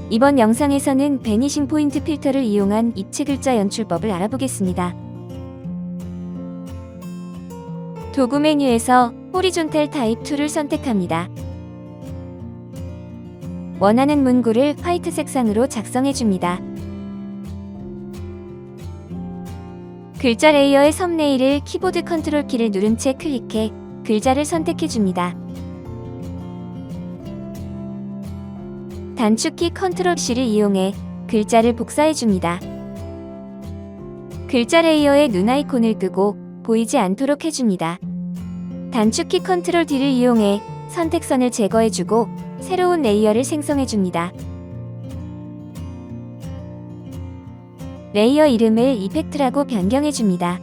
이번 영상에서는 베니싱 포인트 필터를 이용한 입체 글자 연출법을 알아보겠습니다. 도구 메뉴에서 호리존탈 타입 툴을 선택합니다. 원하는 문구를 화이트 색상으로 작성해줍니다. 글자 레이어의 썸네일을 키보드 컨트롤 키를 누른 채 클릭해 글자를 선택해줍니다. 단축키 컨트롤 C를 이용해 글자를 복사해줍니다. 글자 레이어의 눈 아이콘을 끄고 보이지 않도록 해줍니다. 단축키 컨트롤 D를 이용해 선택선을 제거해주고 새로운 레이어를 생성해줍니다. 레이어 이름을 이펙트라고 변경해줍니다.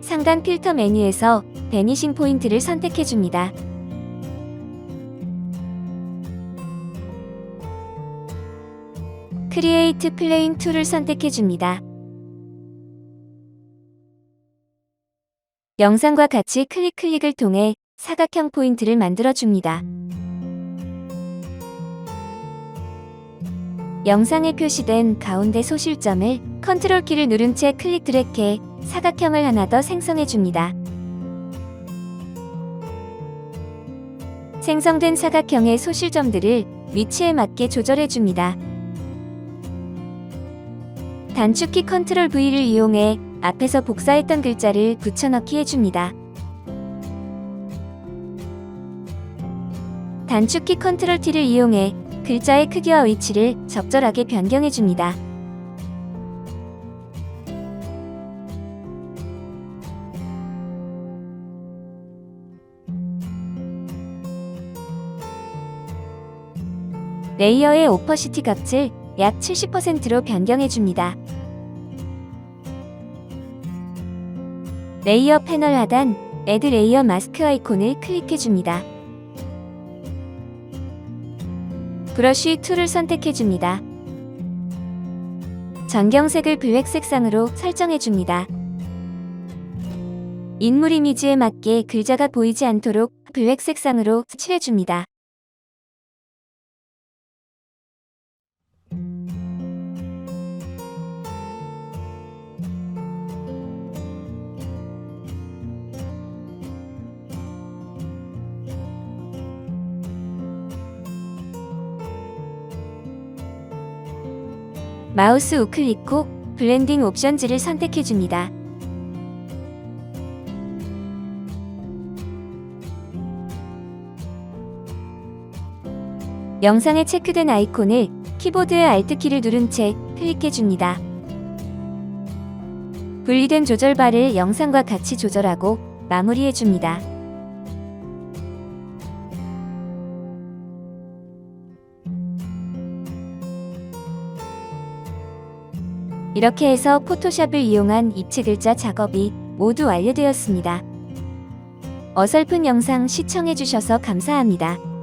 상단 필터 메뉴에서 베니싱 포인트를 선택해줍니다. 크리에이트 플레인 툴을 선택해줍니다. 영상과 같이 클릭을 통해 사각형 포인트를 만들어줍니다. 영상에 표시된 가운데 소실점을 컨트롤 키를 누른 채 클릭 드래그해 사각형을 하나 더 생성해줍니다. 생성된 사각형의 소실점들을 위치에 맞게 조절해줍니다. 단축키 컨트롤 V를 이용해 앞에서 복사했던 글자를 붙여넣기 해줍니다. 단축키 컨트롤 T를 이용해 글자의 크기와 위치를 적절하게 변경해줍니다. 레이어의 오퍼시티 값을 약 70%로 변경해줍니다. 레이어 패널 하단 Add 레이어 마스크 아이콘을 클릭해줍니다. 브러쉬 툴을 선택해줍니다. 전경색을 블랙 색상으로 설정해줍니다. 인물 이미지에 맞게 글자가 보이지 않도록 블랙 색상으로 칠해줍니다. 마우스 우클릭 후 블렌딩 옵션즈를 선택해줍니다. 영상에 체크된 아이콘을 키보드의 Alt키를 누른 채 클릭해줍니다. 분리된 조절바를 영상과 같이 조절하고 마무리해줍니다. 이렇게 해서 포토샵을 이용한 입체 글자 작업이 모두 완료되었습니다. 어설픈 영상 시청해주셔서 감사합니다.